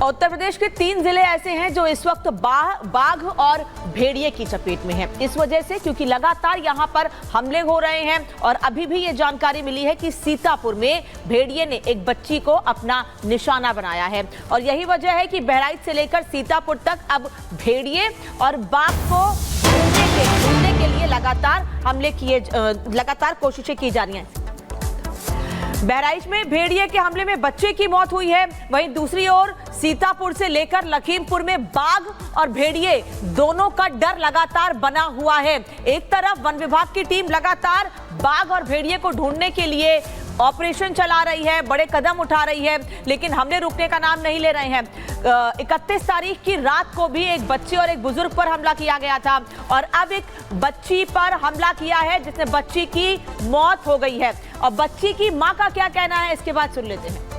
उत्तर प्रदेश के 3 जिले ऐसे हैं जो इस वक्त बाघ और भेड़िए की चपेट में हैं। इस वजह से क्योंकि लगातार यहां पर हमले हो रहे हैं और अभी भी ये जानकारी मिली है कि सीतापुर में भेड़िए ने एक बच्ची को अपना निशाना बनाया है और यही वजह है कि बहराइच से लेकर सीतापुर तक अब भेड़िए और बाघ को ढूंढने के लिए लगातार कोशिशें की जा रही हैं। बहराइच में भेड़िए के हमले में बच्चे की मौत हुई है, वहीं दूसरी ओर सीतापुर से लेकर लखीमपुर में बाघ और भेड़िए दोनों का डर लगातार बना हुआ है। एक तरफ वन विभाग की टीम लगातार बाघ और भेड़िए को ढूंढने के लिए ऑपरेशन चला रही है, बड़े कदम उठा रही है, लेकिन हमले रुकने का नाम नहीं ले रहे हैं। 31 तारीख की रात को भी एक बच्चे और एक बुजुर्ग पर हमला किया गया था और अब एक बच्ची पर हमला किया है जिससे बच्ची की मौत हो गई है। और बच्ची की मां का क्या कहना है, इसके बाद सुन लेते हैं।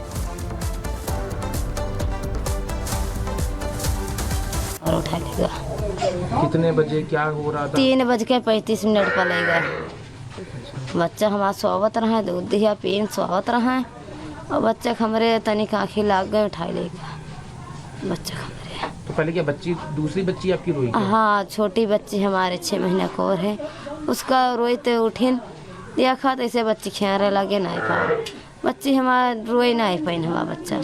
और उठा लेगा। कितने बजे क्या हो रहा था? 3:35 पर लेगा। बच्चा हमारा सोवत रहा, दूध दिया पीन सोवत रहा और बच्चा हमारे तनिक आँखें लाग गए, उठा लेगा बच्चा हमारे। तो पहले क्या बच्ची, दूसरी बच्ची आपकी रोई? हाँ, छोटी बच्ची हमारे 6 महीने को और है, उसका रोते उठिन दिया खा तो ऐसे बच्ची खेरे लगे नहीं पाओ, बच्ची हमारा रोई नहीं पाइन, हमारा बच्चा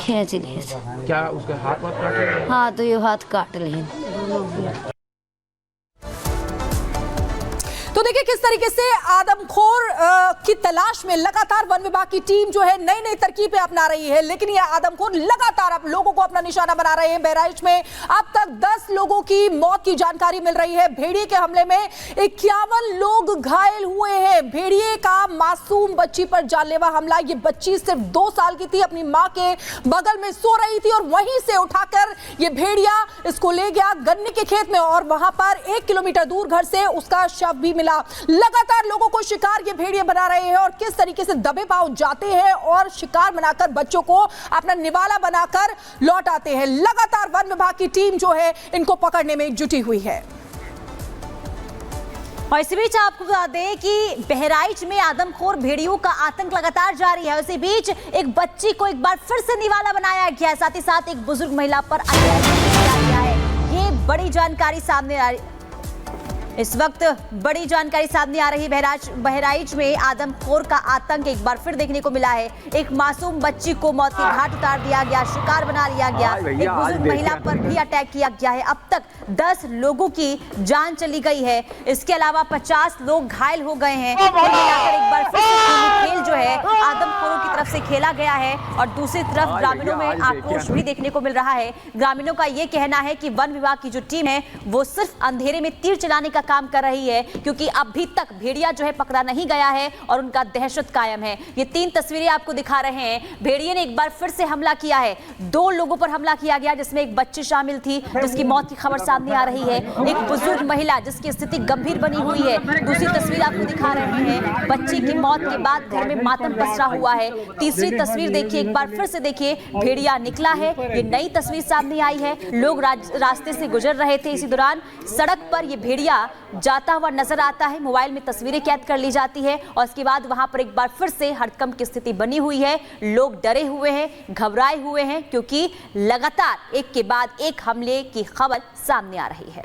खींच लिए। क्या उसके हाथ काटे? हाँ, तो ये हाथ काट लिए। तो देखिए किस तरीके से आदमखोर की तलाश में लगातार वन विभाग की टीम जो है नई नई तरकीबें अपना रही है, लेकिन ये आदमखोर लगातार अब लोगों को अपना निशाना बना रहे हैं। बहराइच में अब तक 10 लोगों की मौत की जानकारी मिल रही है। भेड़िए के हमले में 51 लोग घायल हुए हैं। भेड़िए का मासूम बच्ची पर जानलेवा हमला। ये बच्ची सिर्फ 2 साल की थी, अपनी मां के बगल में सो रही थी और वहीं से उठाकर ये भेड़िया इसको ले गया गन्ने के खेत में और वहां पर 1 किलोमीटर दूर घर से उसका शव भी मिला। लगातार लोगों को शिकार ये भेड़िए बना रहे हैं और किस तरीके से दबे पांव जाते हैं और शिकार बनाकर बच्चों को अपना निवाला बनाकर लौट आते हैं। लगातार वन विभाग की टीम जो है इनको पकड़ने में जुटी हुई है। और इसी बीच आपको बता दें कि बहराइच में आदमखोर भेड़ियों का आतंक लगातार जारी है। इसी बीच एक बच्ची को एक बार फिर से निवाला बनाया गया है, साथ ही साथ एक बुजुर्ग महिला पर अत्याचार किया गया है। ये बड़ी जानकारी सामने आ रही है। इस वक्त बड़ी जानकारी सामने आ रही है। बहराइच में आदमखोर का आतंक एक बार फिर देखने को मिला है। एक मासूम बच्ची को मौत के घाट उतार दिया गया, शिकार बना लिया गया। एक बुजुर्ग महिला पर भी अटैक किया गया है। अब तक 10 लोगों की जान चली गई है। इसके अलावा 50 लोग घायल हो गए हैं। कुल मिलाकर एक बार फिर से खेल जो है आदमखोरों की तरफ से खेला गया है और दूसरी तरफ ग्रामीणों में आक्रोश भी देखने को मिल रहा है। ग्रामीणों का ये कहना है कि वन विभाग की जो टीम है वो सिर्फ अंधेरे में तीर चलाने का काम कर रही है, क्योंकि अभी तक भेड़िया जो है पकड़ा नहीं गया है और उनका दहशत कायम है। ये 3 तस्वीरें आपको दिखा रहे हैं। भेड़िए ने एक बार फिर से हमला किया है। 2 लोगों पर हमला किया गया जिसमें एक बच्ची शामिल थी जिसकी मौत की खबर सामने आ रही है। एक बुजुर्ग महिला जिसकी स्थिति गंभीर बनी हुई है। दूसरी तस्वीर आपको दिखा रहे हैं, बच्ची की मौत के बाद घर में मातम पसरा हुआ है। तीसरी तस्वीर देखिए, एक बार फिर से देखिए, भेड़िया निकला है। ये नई तस्वीर सामने आई है। लोग रास्ते से गुजर रहे थे, इसी दौरान सड़क पर ये भेड़िया जाता हुआ नजर आता है। मोबाइल में तस्वीरें कैद कर ली जाती है और इसके बाद वहां पर एक बार फिर से हड़कंप की स्थिति बनी हुई है। लोग डरे हुए हैं, घबराए हुए हैं, क्योंकि लगातार एक के बाद एक हमले की खबर सामने आ रही है।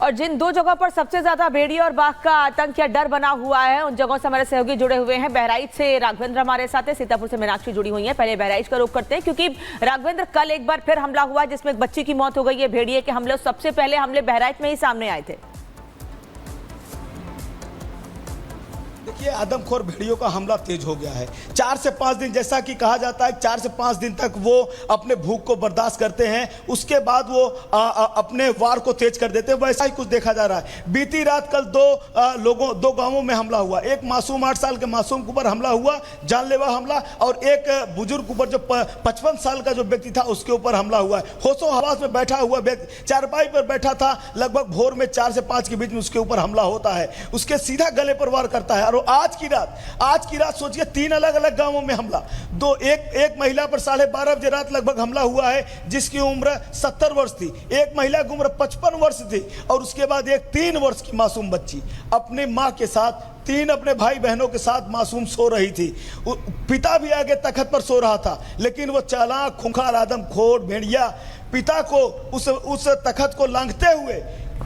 और जिन 2 जगहों पर सबसे ज्यादा भेड़िए और बाघ का आतंक या डर बना हुआ है, उन जगहों से हमारे सहयोगी जुड़े हुए हैं। बहराइच से राघवेंद्र हमारे साथ है, सीतापुर से मीनाक्षी जुड़ी हुई है। पहले बहराइच का रुख करते हैं, क्योंकि राघवेंद्र कल एक बार फिर हमला हुआ जिसमें एक बच्ची की मौत हो गई है। भेड़िए के हमले, सबसे पहले हमले बहराइच में ही सामने आए थे। देखिए, आदमखोर भेड़ियों का हमला तेज हो गया है। 4 से 5 दिन, जैसा कि कहा जाता है, 4 से 5 दिन तक वो अपने भूख को बर्दाश्त करते हैं, उसके बाद वो अपने वार को तेज कर देते हैं। वैसा ही कुछ देखा जा रहा है। बीती रात कल 2 गांवों में हमला हुआ। एक मासूम 8 साल के मासूम के ऊपर हमला हुआ, जानलेवा हमला, और एक बुजुर्ग ऊपर जो 55 साल का जो व्यक्ति था उसके ऊपर हमला हुआ है। होशो हवास में बैठा हुआ व्यक्ति चारपाई पर बैठा था, लगभग भोर में 4 से 5 के बीच में उसके ऊपर हमला होता है। उसके सीधा गले पर वार करता है और आज की रात सोचिए 3 अलग अलग गांवों में हमला, एक महिला पर 12:30 बजे रात लगभग हमला हुआ है जिसकी उम्र 70 वर्ष थी, एक महिला की उम्र 55 वर्ष थी और उसके बाद एक 3 वर्ष की मासूम बच्ची अपने माँ के साथ 3 अपने भाई बहनों के साथ मासूम सो रही थी। पिता भी आगे तखत पर सो रहा था, लेकिन वो चालाक खूंखार आदमखोर भेड़िया पिता को उस तखत को लांघते हुए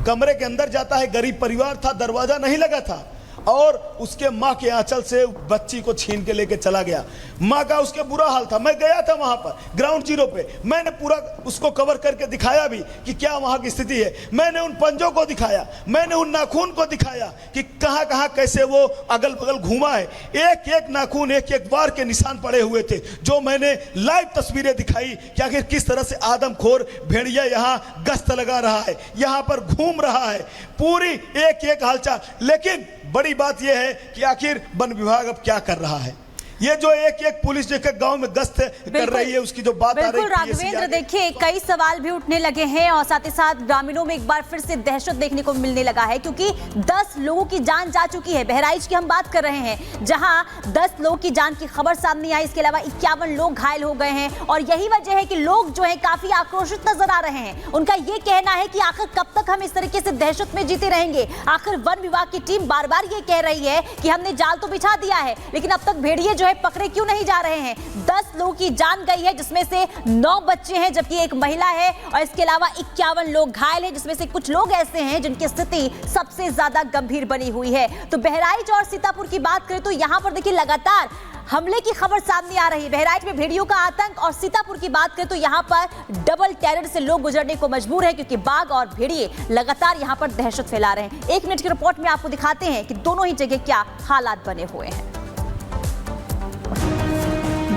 कमरे के अंदर जाता है। गरीब परिवार था, दरवाजा नहीं लगा था और उसके माँ के आंचल से बच्ची को छीन के लेके चला गया। माँ का उसके बुरा हाल था। मैं गया था वहां पर ग्राउंड जीरो पे, मैंने पूरा उसको कवर करके दिखाया भी कि क्या वहां की स्थिति है। मैंने उन पंजों को दिखाया, मैंने उन नाखून को दिखाया कि कहां कहां कैसे वो अगल बगल घूमा है। एक एक नाखून, एक एक बार के निशान पड़े हुए थे, जो मैंने लाइव तस्वीरें दिखाई कि आखिर किस तरह से आदमखोर भेड़िया यहाँ गश्त लगा रहा है, यहाँ पर घूम रहा है, पूरी एक एक हालचाल। लेकिन बड़ी बात यह है कि आखिर वन विभाग अब क्या कर रहा है। ये जो एक एक पुलिस जो गांव में गश्त कर रही है, उसकी जो बात आ रही है। राघवेंद्र, देखिए कई सवाल भी उठने लगे हैं और साथ ही साथ ग्रामीणों में एक बार फिर से दहशत देखने को मिलने लगा है, क्योंकि 10 लोगों की जान जा चुकी है। बहराइच की हम बात कर रहे हैं, जहां 10 लोगों की जान की खबर सामने आई। इसके अलावा 51 लोग घायल हो गए हैं और यही वजह है कि लोग जो है काफी आक्रोशित नजर आ रहे हैं। उनका ये कहना है कि आखिर कब तक हम इस तरीके से दहशत में जीते रहेंगे। आखिर वन विभाग की टीम बार बार ये कह रही है कि हमने जाल तो बिछा दिया है, लेकिन अब तक भेड़िए जो है पकड़े क्यों नहीं जा रहे हैं। 10 लोगों की जान गई है, जिसमें से 9 बच्चे हैं, जबकि एक महिला है और इसके अलावा 51 लोग घायल हैं, जिसमें से कुछ लोग ऐसे हैं जिनकी स्थिति सबसे ज्यादा गंभीर बनी हुई है। तो बहराइच और सीतापुर की बात करें तो यहां पर देखिए लगातार हमले की खबर सामने आ रही है। बहराइच में भेड़ियों का आतंक और सीतापुर की बात करें तो यहां पर डबल टेरर से लोग गुजरने को मजबूर हैं, क्योंकि बाघ और भेड़िए लगातार यहां पर दहशत फैला रहे हैं। 1 मिनट की रिपोर्ट में आपको दिखाते हैं कि दोनों ही जगह क्या हालात बने हुए हैं।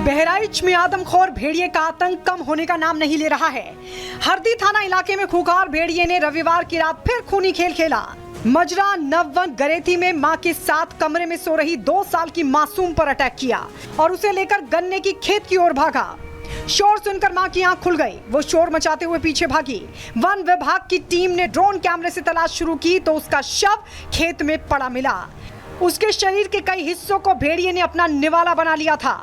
बहराइच में आदमखोर भेड़िए का आतंक कम होने का नाम नहीं ले रहा है। हरदी थाना इलाके में खूंखार भेड़िए ने रविवार की रात फिर खूनी खेल खेला। मजरा नववन गरेती में मां के साथ कमरे में सो रही 2 साल की मासूम पर अटैक किया और उसे लेकर गन्ने की खेत की ओर भागा। शोर सुनकर मां की आंख खुल गई, वो शोर मचाते हुए पीछे भागी। वन विभाग की टीम ने ड्रोन कैमरे से तलाश शुरू की तो उसका शव खेत में पड़ा मिला। उसके शरीर के कई हिस्सों को भेड़िए ने अपना निवाला बना लिया था।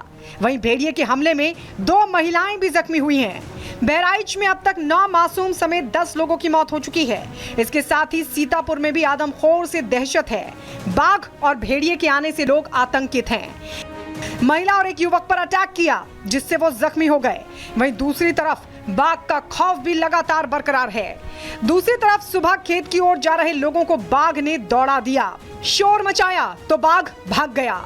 वहीं भेड़िए के हमले में 2 महिलाएं भी जख्मी हुई हैं। बहराइच में अब तक 9 मासूम समेत 10 लोगों की मौत हो चुकी है। इसके साथ ही सीतापुर में भी आदमखोर से दहशत है। बाघ और भेड़िए के आने से लोग आतंकित हैं। महिला और एक युवक पर अटैक किया, जिससे वो जख्मी हो गए। वहीं दूसरी तरफ बाघ का खौफ भी लगातार बरकरार है। दूसरी तरफ सुबह खेत की ओर जा रहे लोगों को बाघ ने दौड़ा दिया, शोर मचाया तो बाघ भाग गया।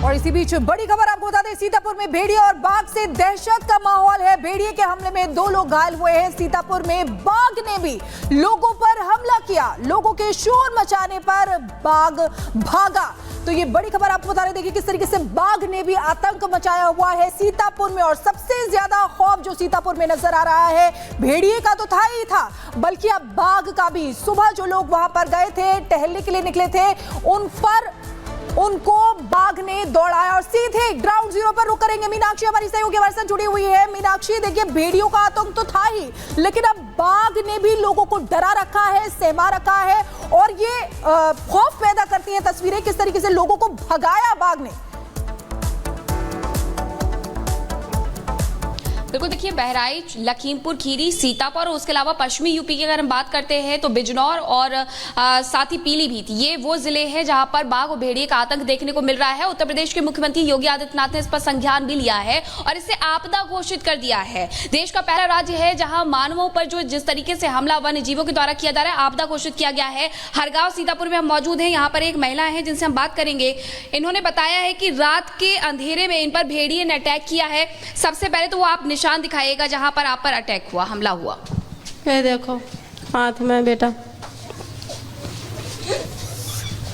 और इसी बीच बड़ी खबर आपको बता दें, सीतापुर में भेड़िए और बाघ से दहशत का माहौल है। भेड़िए के हमले में 2 लोग घायल हुए हैं। सीतापुर में बाघ ने भी लोगों पर हमला किया। लोगों के शोर मचाने पर बाघ भागा। तो ये बड़ी खबर आपको बता रहे, देखिए किस तरीके से बाघ ने भी आतंक मचाया हुआ है सीतापुर में। और सबसे ज्यादा खौफ जो सीतापुर में नजर आ रहा है भेड़िए का तो था ही था, बल्कि अब बाघ का भी। सुबह जो लोग वहां पर गए थे, टहलने के लिए निकले थे, उनको बाघ ने दौड़ाया। और सीधे ग्राउंड जीरो पर रुक करेंगे मीनाक्षी, हमारी सहयोगी हमारे साथ जुड़ी हुई है। मीनाक्षी, देखिए भेड़ियों का आतंक तो था ही, लेकिन अब बाघ ने भी लोगों को डरा रखा है, सहमा रखा है और ये खौफ पैदा करती हैं तस्वीरें, किस तरीके से लोगों को भगाया बाघ ने। बिल्कुल, देखिए बहराइच, लखीमपुर खीरी, सीतापुर और उसके अलावा पश्चिमी यूपी की अगर हम बात करते हैं तो बिजनौर और साथ ही पीलीभीत, ये वो जिले हैं जहां पर बाघ और भेड़िए का आतंक देखने को मिल रहा है। उत्तर प्रदेश के मुख्यमंत्री योगी आदित्यनाथ ने इस पर संज्ञान भी लिया है और इसे आपदा घोषित कर दिया है। देश का पहला राज्य है जहां मानवों पर जो जिस तरीके से हमला वन्य जीवों के द्वारा किया जा रहा है, आपदा घोषित किया गया है। हरगांव सीतापुर में हम मौजूद हैं। यहाँ पर एक महिला है जिनसे हम बात करेंगे। इन्होंने बताया है कि रात के अंधेरे में इन पर भेड़िए ने अटैक किया है। सबसे पहले तो वो आप निशान दिखाइएगा जहां पर आप पर अटैक हुआ, हमला हुआ। ये देखो हाथ में बेटा।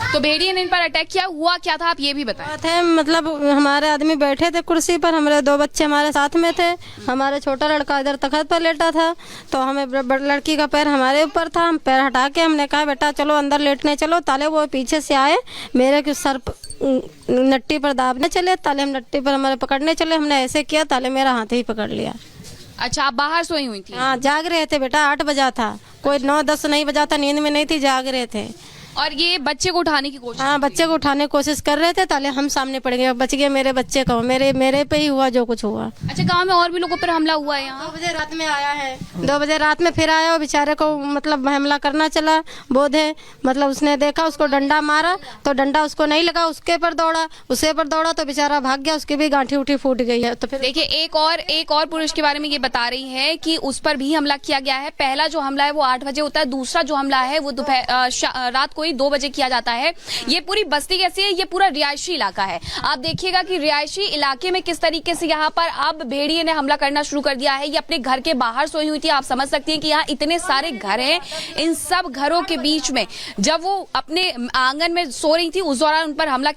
तो भेड़िए ने इन पर अटैक किया, हुआ क्या था आप ये भी बताएं। मतलब हमारे आदमी बैठे थे कुर्सी पर, हमारे 2 बच्चे हमारे साथ में थे। हमारे छोटा लड़का इधर तखत पर लेटा था, तो हमें लड़की का पैर हमारे ऊपर था। हम पैर हटा के हमने कहा बेटा चलो अंदर लेटने चलो। ताले वो पीछे से आए, मेरे सर नट्टी पर दाबने चले। ताले हम नट्टी पर हमारे पकड़ने चले, हमने ऐसे किया, ताले मेरा हाथ ही पकड़ लिया। अच्छा, आप बाहर सोई हुई थी? हाँ, जाग रहे थे बेटा, 8 बजा था, कोई 9-10 नहीं बजा था, नींद में नहीं थी, जाग रहे थे। और ये बच्चे को उठाने की कोशिश? हाँ, बच्चे को उठाने की कोशिश कर रहे थे, ताले हम सामने पड़ गए, बच गए मेरे बच्चे को, मेरे पे ही हुआ जो कुछ हुआ। अच्छा, गांव में और भी लोगों पर हमला हुआ है यहाँ? 2 बजे रात में आया है, 2 बजे रात में फिर आया, वो बेचारे को मतलब हमला करना चला, बोध है मतलब उसने देखा, उसको डंडा मारा तो डंडा उसको नहीं लगा, उसके पर दौड़ा तो बेचारा भाग गया, उसकी भी गांठी उठी फूट गई है। तो फिर देखिए एक और पुरुष के बारे में ये बता रही है कि उस पर भी हमला किया गया है। पहला जो हमला है वो 8 बजे होता है, दूसरा जो हमला है वो रात को ही 2 बजे किया जाता है। ये पूरी बस्ती कैसी है, ये पूरा रिहायशी इलाका है। आप देखिएगा कि रिहायशी इलाके में किस तरीके से यहाँ पर अब भेड़िए ने हमला करना शुरू कर दिया है। ये अपने घर के बाहर सोई हुई थी, आप समझ सकती हैं कि यहाँ इतने सारे घर हैं, इन सब घरों के बीच में जब वो अपने आंगन में सो रही थी उस दौरान उन पर हमला किया।